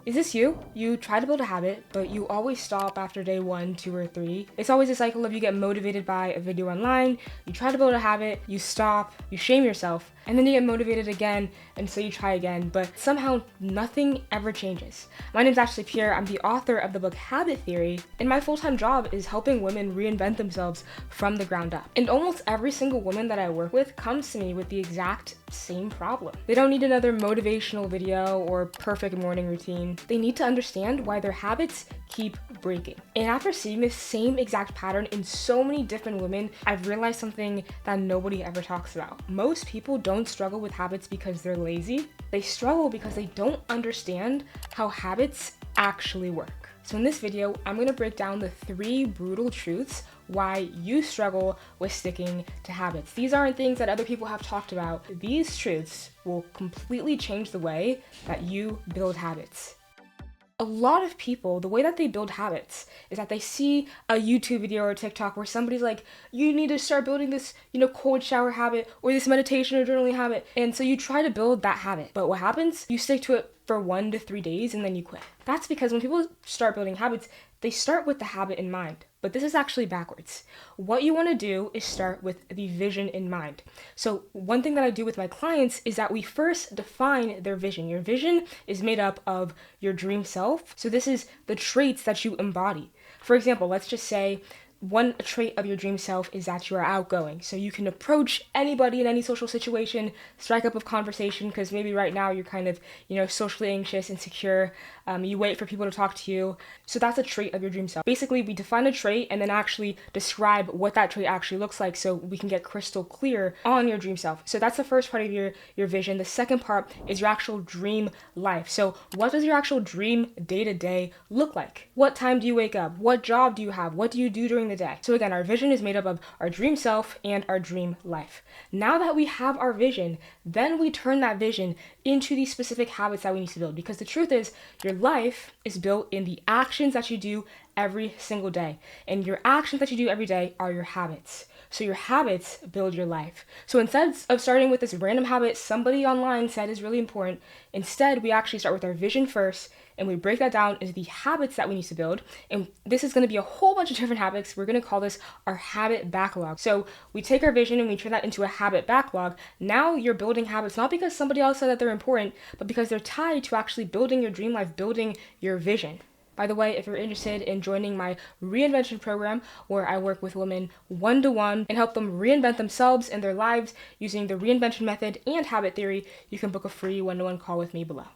Is this you? You try to build a habit, but you always stop after day 1, 2, or 3. It's always a cycle of you get motivated by a video online, you try to build a habit, you stop, you shame yourself, and then you get motivated again, and so you try again, but somehow nothing ever changes. My name's Ashley Pierre, I'm the author of the book Habit Theory, and my full-time job is helping women reinvent themselves from the ground up. And almost every single woman that I work with comes to me with the exact same problem. They don't need another motivational video or perfect morning routine. They need to understand why their habits keep breaking. And after seeing this same exact pattern in so many different women, I've realized something that nobody ever talks about. Most people don't struggle with habits because they're lazy. They struggle because they don't understand how habits actually work. So in this video, I'm going to break down the 3 brutal truths why you struggle with sticking to habits. These aren't things that other people have talked about. These truths will completely change the way that you build habits. A lot of people, the way that they build habits is that they see a YouTube video or TikTok where somebody's like, you need to start building this, cold shower habit or this meditation or journaling habit. And so you try to build that habit. But what happens? You stick to it for 1 to 3 days and then you quit. That's because when people start building habits, they start with the habit in mind. But this is actually backwards. What you want to do is start with the vision in mind. So one thing that I do with my clients is that we first define their vision. Your vision is made up of your dream self. So this is the traits that you embody. For example, let's just say one trait of your dream self is that you are outgoing. So you can approach anybody in any social situation, strike up a conversation, because maybe right now you're kind of, socially anxious, insecure. You wait for people to talk to you. So that's a trait of your dream self. Basically, we define a trait and then actually describe what that trait actually looks like so we can get crystal clear on your dream self. So that's the first part of your vision. The second part is your actual dream life. So what does your actual dream day-to-day look like? What time do you wake up? What job do you have? What do you do during the day? So again, our vision is made up of our dream self and our dream life. Now that we have our vision, then we turn that vision into these specific habits that we need to build. Because the truth is, your life is built in the actions that you do every single day. And your actions that you do every day are your habits. So your habits build your life. So instead of starting with this random habit somebody online said is really important, instead we actually start with our vision first and we break that down into the habits that we need to build. And this is going to be a whole bunch of different habits. We're going to call this our habit backlog. So we take our vision and we turn that into a habit backlog. Now you're building habits, not because somebody else said that they're important, but because they're tied to actually building your dream life, building your vision. By the way, if you're interested in joining my reinvention program, where I work with women one-to-one and help them reinvent themselves and their lives using the reinvention method and habit theory, you can book a free one-to-one call with me below.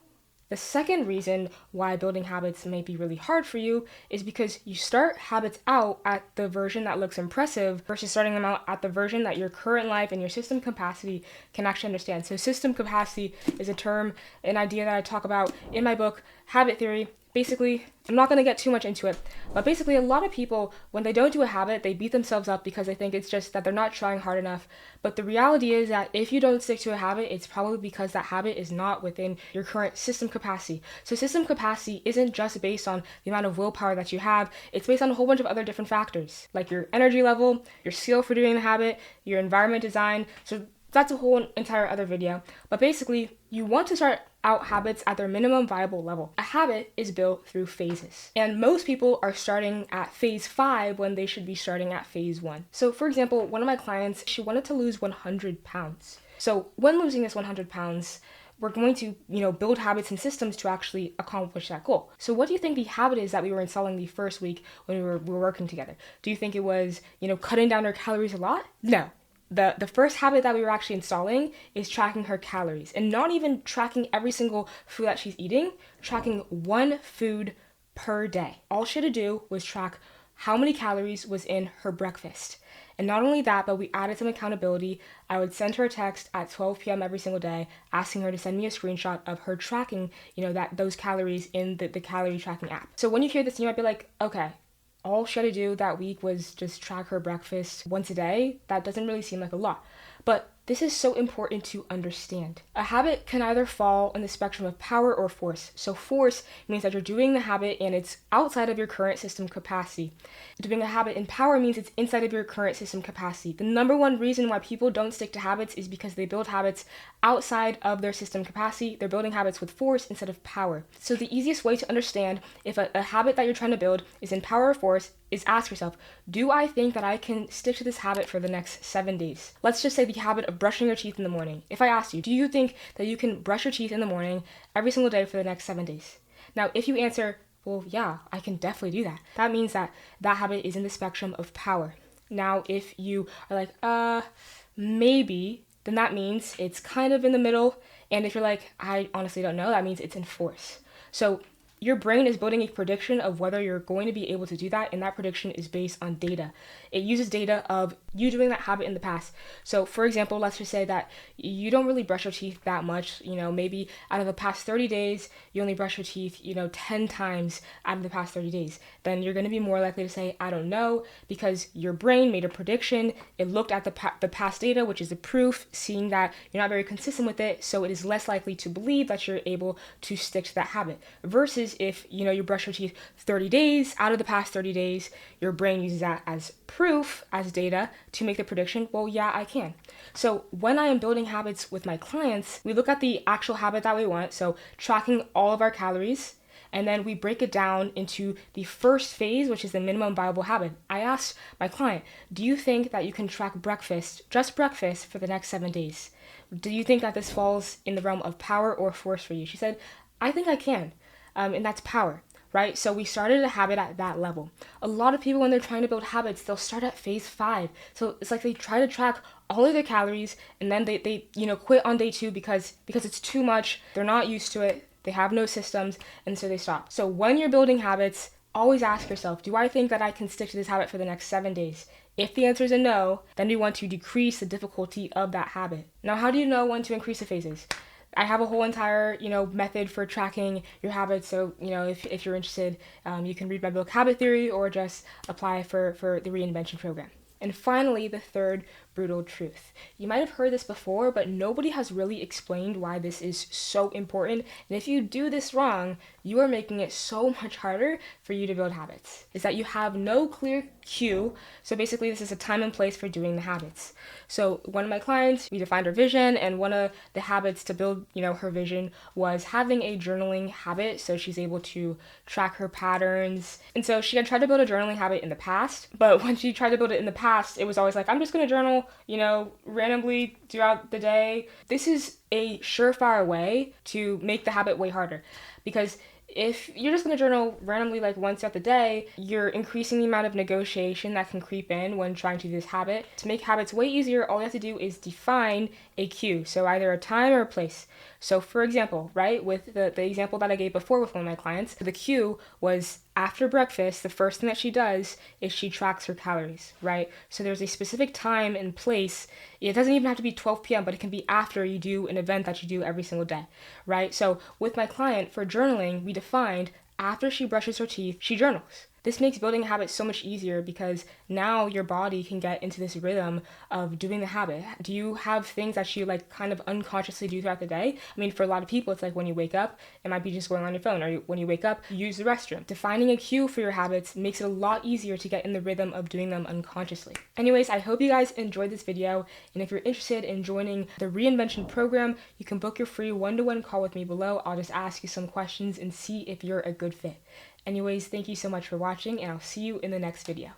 The second reason why building habits may be really hard for you is because you start habits out at the version that looks impressive versus starting them out at the version that your current life and your system capacity can actually understand. So system capacity is a term, an idea that I talk about in my book, Habit Theory. Basically, I'm not going to get too much into it, but basically a lot of people, when they don't do a habit, they beat themselves up because they think it's just that they're not trying hard enough. But the reality is that if you don't stick to a habit, it's probably because that habit is not within your current system capacity. So system capacity isn't just based on the amount of willpower that you have, it's based on a whole bunch of other different factors, like your energy level, your skill for doing the habit, your environment design. So that's a whole entire other video. But basically, you want to start out habits at their minimum viable level. A habit is built through phases. And most people are starting at phase 5 when they should be starting at phase 1. So for example, one of my clients, she wanted to lose 100 pounds. So when losing this 100 pounds, we're going to, build habits and systems to actually accomplish that goal. So what do you think the habit is that we were installing the first week when we were working together? Do you think it was, cutting down our calories a lot? No. The first habit that we were actually installing is tracking her calories, and not even tracking every single food that she's eating, tracking one food per day. All she had to do was track how many calories was in her breakfast. And not only that, but we added some accountability. I would send her a text at 12 p.m. every single day, asking her to send me a screenshot of her tracking, those calories in the calorie tracking app. So when you hear this, you might be like, okay, all she had to do that week was just track her breakfast once a day. That doesn't really seem like a lot. But This is so important to understand. A habit can either fall in the spectrum of power or force. So force means that you're doing the habit and it's outside of your current system capacity. Doing a habit in power means it's inside of your current system capacity. The number one reason why people don't stick to habits is because they build habits outside of their system capacity. They're building habits with force instead of power. So the easiest way to understand if a habit that you're trying to build is in power or force is ask yourself, do I think that I can stick to this habit for the next 7 days? Let's just say the habit of brushing your teeth in the morning. If I asked you, do you think that you can brush your teeth in the morning every single day for the next 7 days? Now, if you answer, well, yeah, I can definitely do that, that means that that habit is in the spectrum of power. Now, if you are like, maybe, then that means it's kind of in the middle. And if you're like, I honestly don't know, that means it's in force. So your brain is building a prediction of whether you're going to be able to do that, and that prediction is based on data. It uses data of you doing that habit in the past. So for example, let's just say that you don't really brush your teeth that much, maybe out of the past 30 days, you only brush your teeth, 10 times out of the past 30 days. Then you're going to be more likely to say, I don't know, because your brain made a prediction. It looked at the past data, which is the proof, seeing that you're not very consistent with it, so it is less likely to believe that you're able to stick to that habit. Versus if, you brush your teeth 30 days out of the past 30 days, your brain uses that as proof, as data, to make the prediction, well, yeah, I can. So when I am building habits with my clients, we look at the actual habit that we want, so tracking all of our calories, and then we break it down into the first phase, which is the minimum viable habit. I asked my client, do you think that you can track breakfast, just breakfast, for the next 7 days? Do you think that this falls in the realm of power or force for you? She said, I think I can, and that's power. Right? So we started a habit at that level. A lot of people, when they're trying to build habits, they'll start at phase 5. So it's like they try to track all of their calories and then they quit on day 2 because it's too much. They're not used to it. They have no systems, and so they stop. So when you're building habits, always ask yourself, do I think that I can stick to this habit for the next 7 days? If the answer is a no, then you want to decrease the difficulty of that habit. Now, how do you know when to increase the phases? I have a whole entire, method for tracking your habits. So, if you're interested, you can read my book, Habit Theory, or just apply for the Reinvention program. And finally, the third brutal truth. You might have heard this before, but nobody has really explained why this is so important. And if you do this wrong, you are making it so much harder for you to build habits. Is that you have no clear cue. So basically, this is a time and place for doing the habits. So one of my clients, we defined her vision, and one of the habits to build, her vision was having a journaling habit. So she's able to track her patterns. And so she had tried to build a journaling habit in the past, but when she tried to build it in the past, it was always like, I'm just going to journal, randomly throughout the day. This is a surefire way to make the habit way harder, because if you're just going to journal randomly like once throughout the day, you're increasing the amount of negotiation that can creep in when trying to do this habit. To make habits way easier, all you have to do is define a cue. So either a time or a place. So for example, right, with the example that I gave before with one of my clients, the cue was after breakfast, the first thing that she does is she tracks her calories, right? So there's a specific time and place. It doesn't even have to be 12 p.m., but it can be after you do an event that you do every single day, right? So with my client, for journaling, we defined after she brushes her teeth, she journals. This makes building a habit so much easier because now your body can get into this rhythm of doing the habit. Do you have things that you kind of unconsciously do throughout the day? I mean, for a lot of people, it's like when you wake up, it might be just going on your phone, or when you wake up, you use the restroom. Defining a cue for your habits makes it a lot easier to get in the rhythm of doing them unconsciously. Anyways, I hope you guys enjoyed this video, and if you're interested in joining the Reinvention program, you can book your free one-to-one call with me below. I'll just ask you some questions and see if you're a good fit. Anyways, thank you so much for watching, and I'll see you in the next video.